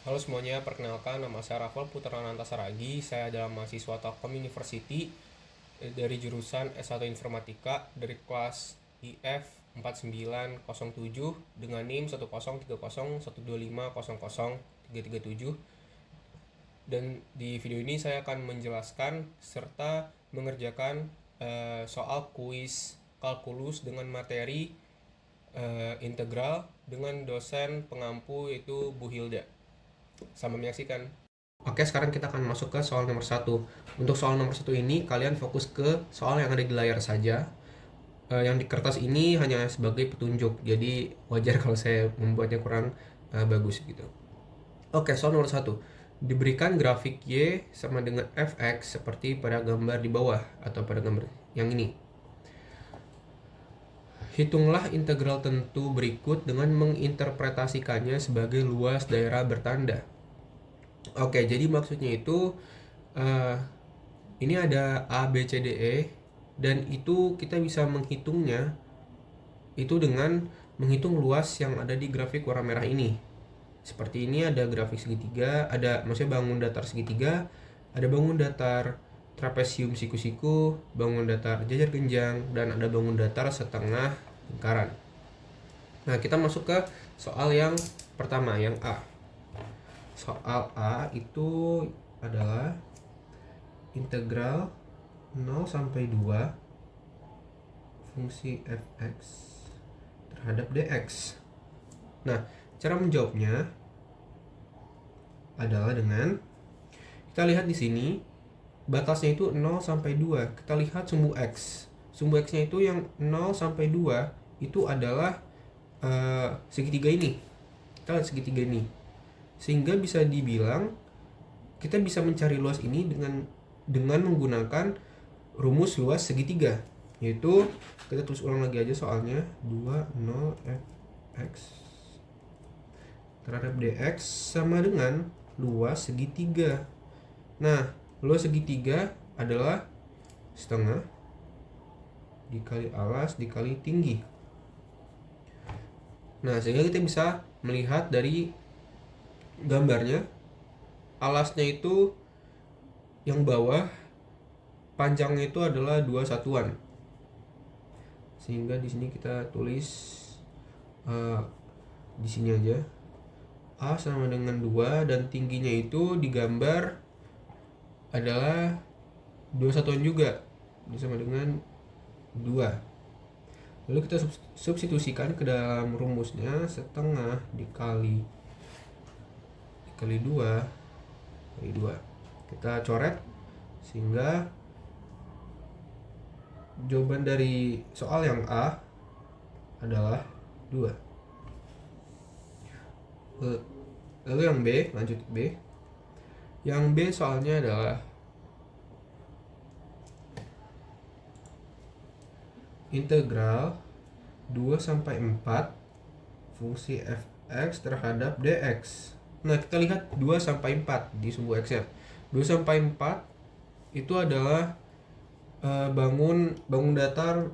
Halo semuanya, perkenalkan nama saya Rafael Putrananta Saragi. Saya adalah mahasiswa Telkom University dari jurusan S1 Informatika dari kelas IF 4907 dengan NIM 1030125003337. Dan di video ini saya akan menjelaskan serta mengerjakan soal kuis kalkulus dengan materi integral dengan dosen pengampu yaitu Bu Hilda. Sama menyaksikan. Oke, sekarang kita akan masuk ke soal nomor satu. Untuk soal nomor satu ini, kalian fokus ke soal yang ada di layar saja. Yang di kertas ini hanya sebagai petunjuk, jadi wajar kalau saya membuatnya kurang bagus gitu. Oke, soal nomor satu. Diberikan grafik Y sama dengan Fx seperti pada gambar di bawah atau pada gambar yang ini. Hitunglah integral tentu berikut dengan menginterpretasikannya sebagai luas daerah bertanda. Oke, jadi maksudnya itu uh, ini ada A, B, C, D, E, dan itu kita bisa menghitungnya itu dengan menghitung luas yang ada di grafik warna merah ini. Seperti ini ada grafik segitiga, maksudnya bangun datar segitiga, ada bangun datar trapesium siku-siku, bangun datar jajar genjang, dan ada bangun datar setengah lingkaran. Nah, kita masuk ke soal yang pertama, yang A. Soal A itu adalah integral 0 sampai 2 fungsi fx terhadap dx. Nah, cara menjawabnya adalah dengan kita lihat di sini batasnya itu 0 sampai 2. Kita lihat sumbu x. Sumbu x-nya itu yang 0 sampai 2 itu adalah segitiga ini. Kita lihat segitiga ini. Sehingga bisa dibilang kita bisa mencari luas ini dengan menggunakan rumus luas segitiga, yaitu kita tulis ulang lagi aja soalnya 20 fx terhadap dx sama dengan luas segitiga. Nah, luas segitiga adalah setengah dikali alas dikali tinggi. Nah, sehingga kita bisa melihat dari gambarnya, alasnya itu yang bawah panjangnya itu adalah 2 satuan. Sehingga di sini kita tulis di sini aja A sama dengan 2 dan tingginya itu digambar adalah 2 satuan juga. Ini sama dengan 2. Lalu kita substitusikan ke dalam rumusnya setengah dikali 2 kali 2. Kita coret sehingga jawaban dari soal yang A adalah 2. Lalu yang B, lanjut B. Yang B soalnya adalah integral 2 sampai 4 fungsi fx terhadap dx. Nah, kita lihat 2 sampai 4 di sumbu x-nya. 2 sampai 4 itu adalah bangun datar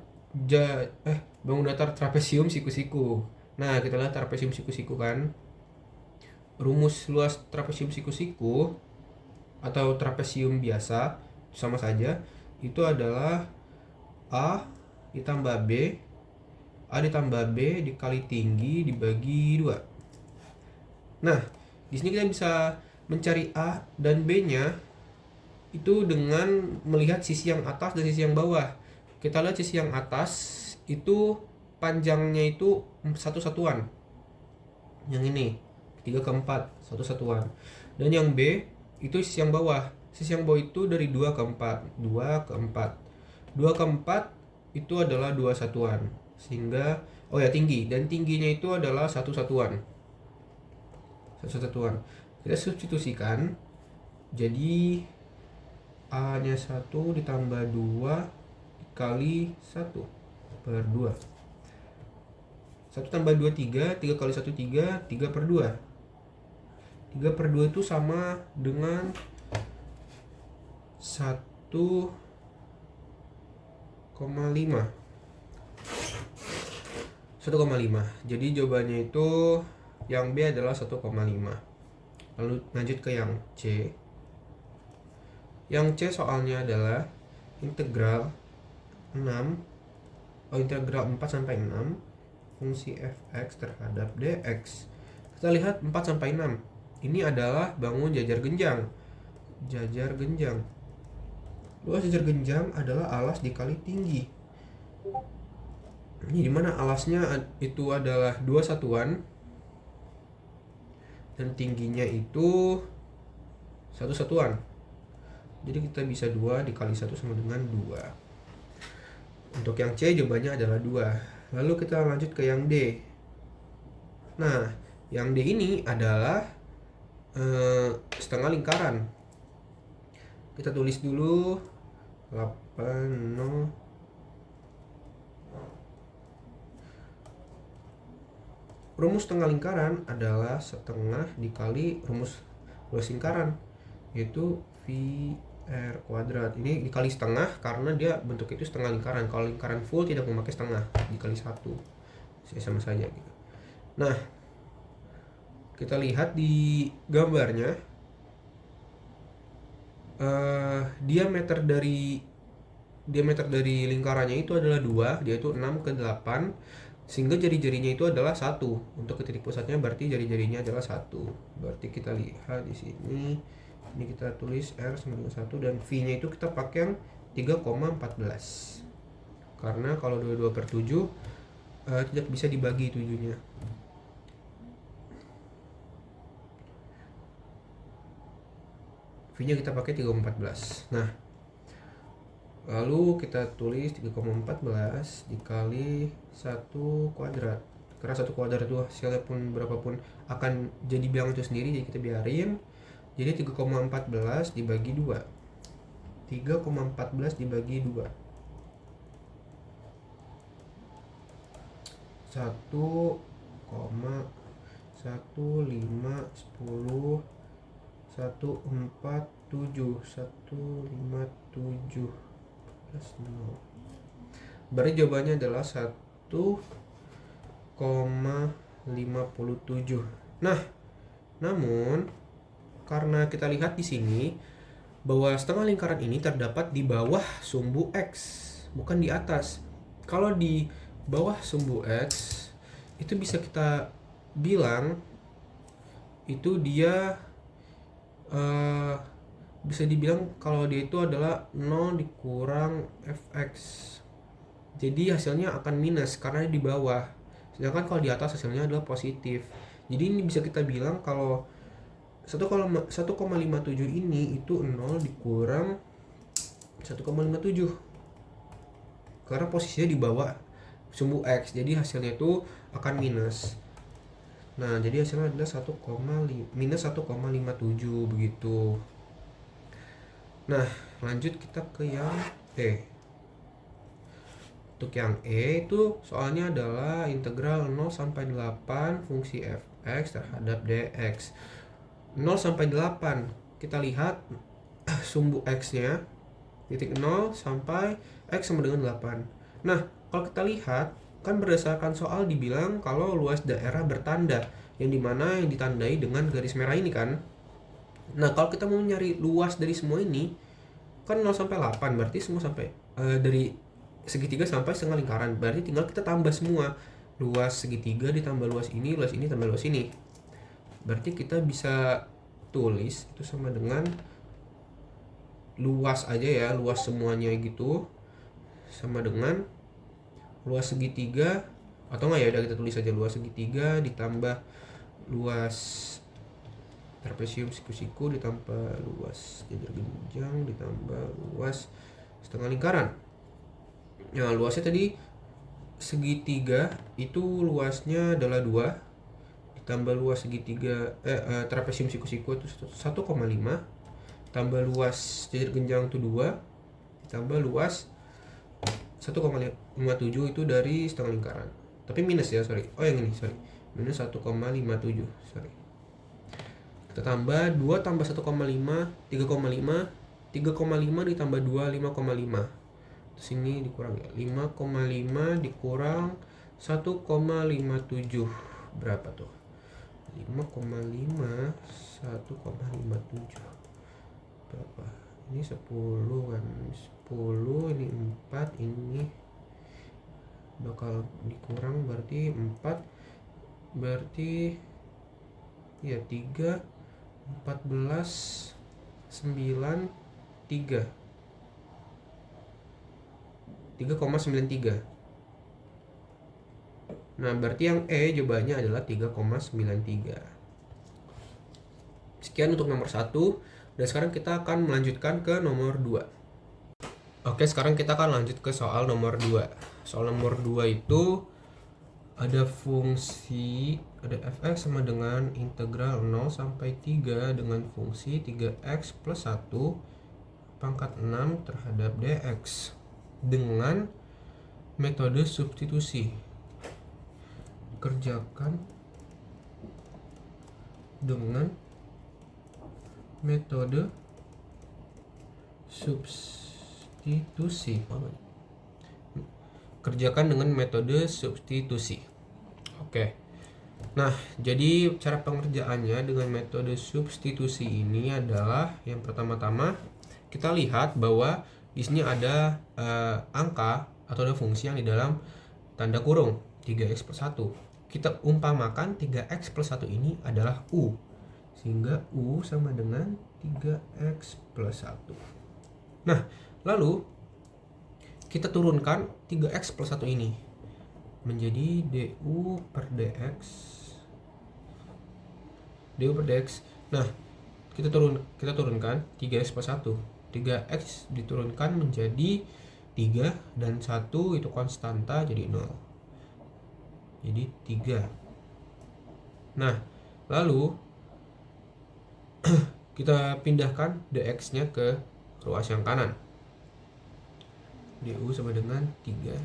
bangun datar trapesium siku-siku. Nah, kita lihat trapesium siku-siku kan. Rumus luas trapesium siku-siku atau trapesium biasa sama saja, itu adalah A ditambah B, A ditambah B dikali tinggi dibagi 2. Nah, di sini kita bisa mencari A dan B-nya itu dengan melihat sisi yang atas dan sisi yang bawah. Kita lihat sisi yang atas itu panjangnya itu 1 satuan. Yang ini 3 ke 4 1 satuan. Dan yang B itu sisi yang bawah. Sisi yang bawah itu dari 2 ke 4, 2 ke 4. 2 ke 4 itu adalah 2 satuan. Sehingga tinggi, dan tingginya itu adalah 1 satuan. 1 satuan. Kita substitusikan jadi A-nya 1 ditambah 2 dikali 1 per 2. 1 tambah 2 3, 3 kali 1 3, 3 per 2. 3 per 2 itu sama dengan 1,5. 1,5. Jadi jawabannya itu yang B adalah 1,5. Lalu lanjut ke yang C. Yang C soalnya adalah integral 4 sampai 6 fungsi fx terhadap dx. Kita lihat 4 sampai 6. Ini adalah bangun jajar genjang. Jajar genjang. Luas jajar genjang adalah alas dikali tinggi. Ini dimana alasnya itu adalah 2 satuan dan tingginya itu 1 satuan. Jadi kita bisa 2 dikali 1 sama dengan 2. Untuk yang C jawabannya adalah 2. Lalu kita lanjut ke yang D. Nah, yang D ini adalah setengah lingkaran. Kita tulis dulu 80. Rumus setengah lingkaran adalah setengah dikali rumus luas lingkaran, yaitu VR kuadrat. Ini dikali setengah karena dia bentuk itu setengah lingkaran. Kalau lingkaran full tidak memakai setengah, dikali 1 sama saja gitu. Nah, kita lihat di gambarnya, diameter dari lingkarannya itu adalah 2, yaitu 6 ke 8, sehingga jari-jarinya itu adalah 1. Untuk ke titik pusatnya berarti jari-jarinya adalah 1. Berarti kita lihat di sini, ini kita tulis R sama dengan 1, dan V-nya itu kita pakai yang 3,14. Karena kalau 22/7 tidak bisa dibagi 7-nya. V-nya kita pakai 3,14. Nah, lalu kita tulis 3,14 dikali 1 kuadrat. Karena 1 kuadrat itu hasilnya pun berapapun akan jadi bilangan itu sendiri, jadi kita biarin. Jadi 3,14 dibagi 2. 3,14 dibagi 2. 1,1510 147 157 plus 0. Berarti jawabannya adalah 1,57. Nah, namun karena kita lihat di sini bahwa setengah lingkaran ini terdapat di bawah sumbu X, bukan di atas. Kalau di bawah sumbu X itu bisa kita bilang itu dia bisa dibilang kalau dia itu adalah 0 dikurang fx. Jadi hasilnya akan minus karena di bawah. Sedangkan kalau di atas hasilnya adalah positif. Jadi ini bisa kita bilang kalau 1,57 ini itu 0 dikurang 1,57. Karena posisinya di bawah sumbu X. Jadi hasilnya itu akan minus. Nah, jadi hasilnya adalah minus 1,57 begitu. Nah, lanjut kita ke yang E. Untuk yang E itu soalnya adalah integral 0 sampai 8 fungsi fx terhadap dx. 0 sampai 8. Kita lihat sumbu x-nya titik 0 sampai x sama dengan 8. Nah, kalau kita lihat kan berdasarkan soal dibilang kalau luas daerah bertanda, yang dimana yang ditandai dengan garis merah ini kan. Nah, kalau kita mau nyari luas dari semua ini kan 0 sampai 8, berarti semua sampai dari segitiga sampai setengah lingkaran, berarti tinggal kita tambah semua. Luas segitiga ditambah luas ini tambah luas ini. Berarti kita bisa tulis itu sama dengan luas aja ya, luas semuanya gitu sama dengan luas segitiga, atau enggak ya udah kita tulis aja luas segitiga ditambah luas trapesium siku-siku ditambah luas jajar genjang ditambah luas setengah lingkaran. Nah, luasnya tadi segitiga itu luasnya adalah 2 ditambah luas segitiga trapesium siku-siku itu 1,5 tambah luas jajar genjang itu 2 ditambah luas 1,57 itu dari setengah lingkaran. Tapi minus ya, sorry. Oh yang ini, sorry. Minus 1,57, sorry. Kita tambah 2 tambah 1,5, 3,5. 3,5 ditambah 2, 5,5. Terus ini dikurang ya. 5,5 dikurang 1,57. Berapa tuh? 5,5 1,57 berapa? Ini 10 kan, 10 ini 4, ini bakal dikurang berarti 4, berarti ya 3, 14, 9, 3, 3,93. Nah, berarti yang E jawabannya adalah 3,93. Sekian untuk nomor 1. Dan sekarang kita akan melanjutkan ke nomor 2. Oke, sekarang kita akan lanjut ke soal nomor 2. Soal nomor 2 itu ada fungsi, ada fx sama dengan integral 0 sampai 3 dengan fungsi 3x plus 1 pangkat 6 terhadap dx dengan metode substitusi. Kerjakan dengan metode substitusi. Kerjakan dengan metode substitusi. Oke. Nah, jadi cara pengerjaannya dengan metode substitusi ini adalah yang pertama-tama kita lihat bahwa di sini ada angka atau ada fungsi yang di dalam tanda kurung 3x plus 1. Kita umpamakan 3x plus 1 ini adalah U. Sehingga U sama dengan 3x plus 1. Nah, lalu kita turunkan 3x plus 1 ini menjadi du per dx. du per dx. Nah, kita turunkan 3x plus 1. 3x diturunkan menjadi 3 dan 1 itu konstanta jadi 0. Jadi 3. Nah, lalu kita pindahkan dx-nya ke ruas yang kanan. du sama dengan 3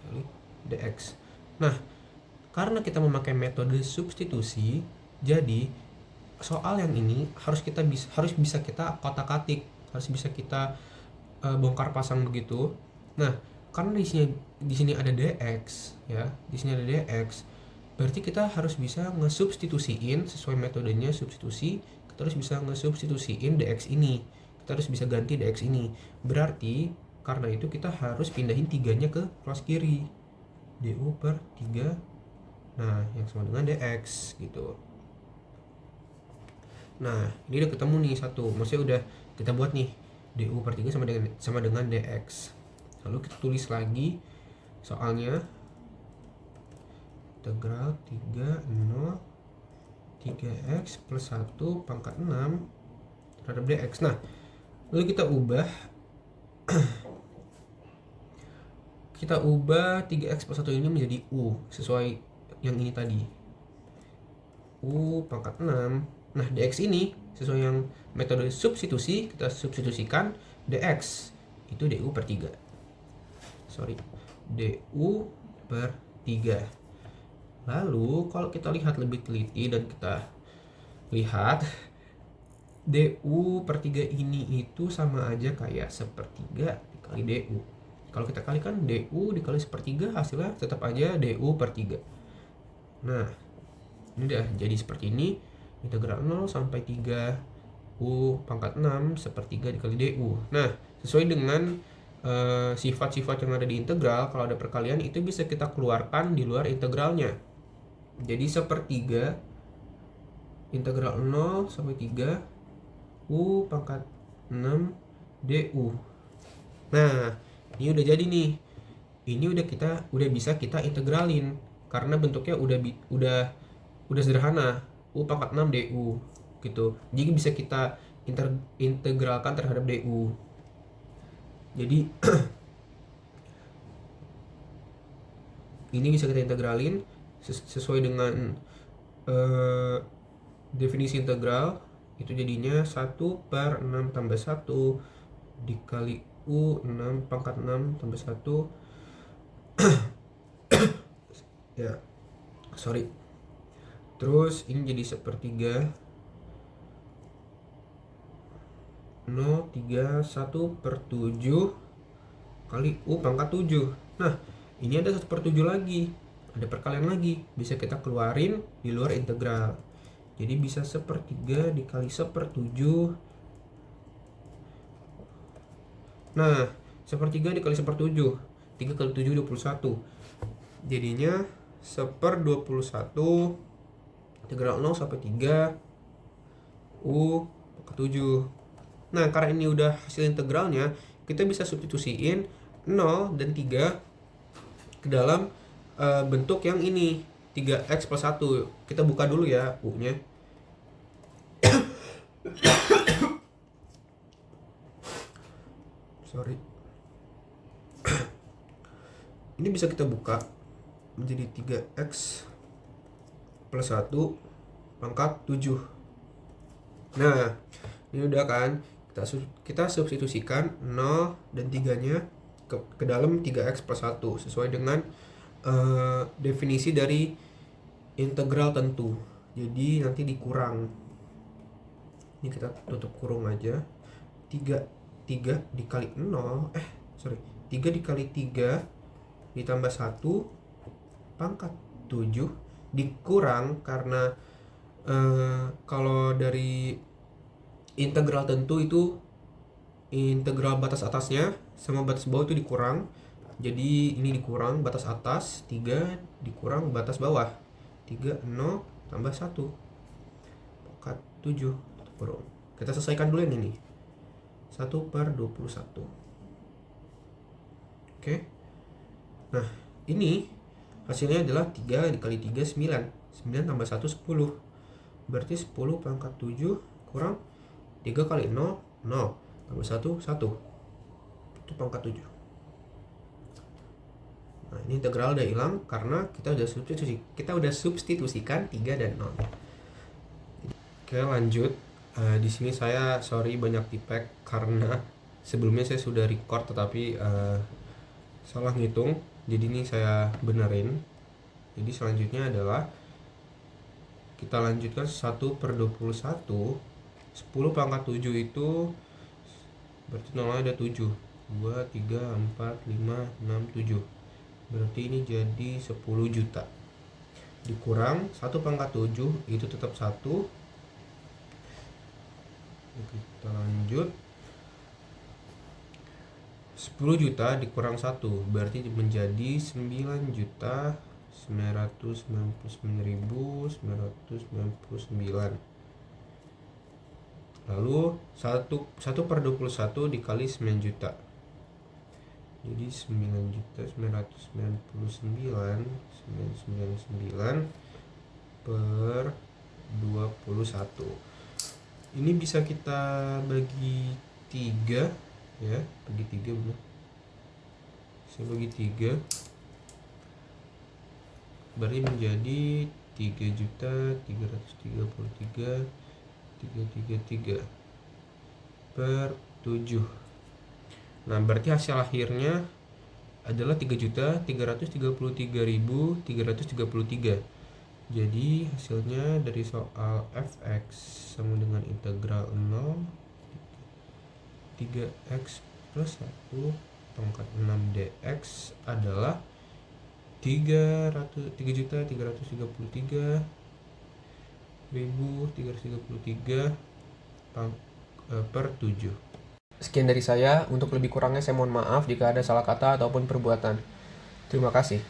kali dx. Nah, karena kita memakai metode substitusi, jadi soal yang ini harus bisa kita kotak-atik, harus bisa kita bongkar pasang begitu. Nah, karena di sini ada dx ya, di sini ada dx, berarti kita harus bisa ngesubstitusiin sesuai metodenya substitusi. Kita harus bisa ngesubstitusiin dx ini, kita harus bisa ganti dx ini. Berarti karena itu kita harus pindahin 3-nya ke ruas kiri, du per 3, nah yang sama dengan dx gitu. Nah, ini udah ketemu nih satu, maksudnya udah kita buat nih du per 3 sama dengan dx. Lalu kita tulis lagi soalnya, integral 3 3x plus 1 pangkat 6 terhadap dx. Nah, lalu kita ubah 3x plus 1 ini menjadi u sesuai yang ini tadi, u pangkat 6. Nah, dx ini sesuai yang metode substitusi, kita substitusikan dx itu du per 3. Du per 3. Lalu kalau kita lihat lebih teliti dan kita lihat du per 3 ini itu sama aja kayak sepertiga dikali du. Kalau kita kalikan du dikali sepertiga, hasilnya tetap aja du per 3. Nah, ini udah jadi seperti ini. Integral 0 sampai 3 u pangkat 6 sepertiga dikali du. Nah, sesuai dengan sifat-sifat yang ada di integral, kalau ada perkalian itu bisa kita keluarkan di luar integralnya. Jadi sepertiga integral 0 sampai 3 u pangkat 6 du. Nah, ini udah jadi nih. Ini udah bisa kita integralin karena bentuknya udah sederhana, u pangkat 6 du gitu. Jadi bisa kita integralkan terhadap du. Jadi ini bisa kita integralin sesuai dengan definisi integral. Itu jadinya 1 per 6 tambah 1 dikali u 6 pangkat 6 tambah 1 ya, terus ini jadi sepertiga 0,31 per 7 kali u pangkat 7. Nah, ini ada 1/7 lagi, ada perkalian lagi, bisa kita keluarin di luar integral. Jadi bisa 1/3 dikali 1/7. Nah, 1/3 dikali 1/7. 3 kali 7 21. Jadinya 1/21 integral 0 sampai 3 U ke 7. Nah, karena ini udah hasil integralnya, kita bisa substitusiin 0 dan 3 ke dalam bentuk yang ini, 3x plus 1. Kita buka dulu ya U-nya. Sorry. Ini bisa kita buka menjadi 3x plus 1 pangkat 7. Nah, ini udah kan, kita substitusikan 0 dan 3-nya ke dalam 3x plus 1 sesuai dengan definisi dari integral tentu. Jadi nanti dikurang. Ini kita tutup kurung aja. 3 dikali 0, 3 dikali 3 ditambah 1 pangkat 7 dikurang, karena kalau dari integral tentu itu integral batas atasnya sama batas bawah itu dikurang. Jadi ini dikurang batas atas, 3 dikurang batas bawah. 3, 0 tambah 1 pangkat 7 kurung. Kita selesaikan dulu yang ini. 1/21. Oke. Nah, ini hasilnya adalah 3 dikali 3 9. 9 tambah 1 10. Berarti 10 pangkat 7 kurang 3 kali 0 0 tambah 1 1. Itu pangkat 7. Nah, ini integral udah hilang karena kita udah substitusikan 3 dan 0. Oke, lanjut. Di sini saya banyak tipek karena sebelumnya saya sudah record tetapi salah ngitung. Jadi ini saya benerin. Jadi selanjutnya adalah kita lanjutkan 1/21. 10 pangkat 7 itu berarti nolnya ada 7. 2, 3, 4, 5, 6, 7. Berarti ini jadi 10 juta. Dikurang 1 pangkat 7 itu tetap 1. Kita lanjut. 10 juta dikurang 1 berarti menjadi 9.999.999. Lalu 1/21 dikali 9 juta. Jadi 9.999.999/21. Ini bisa kita bagi 3 ya, bagi 3 benar. Saya bagi 3 berarti menjadi 3.333.333/7. Nah, berarti hasil akhirnya adalah 3.333.333. Jadi hasilnya dari soal fx sama dengan integral 0 3x plus 1 pangkat 6 dx adalah 3.333.333/7. Sekian dari saya. Untuk lebih kurangnya saya mohon maaf jika ada salah kata ataupun perbuatan. Terima kasih.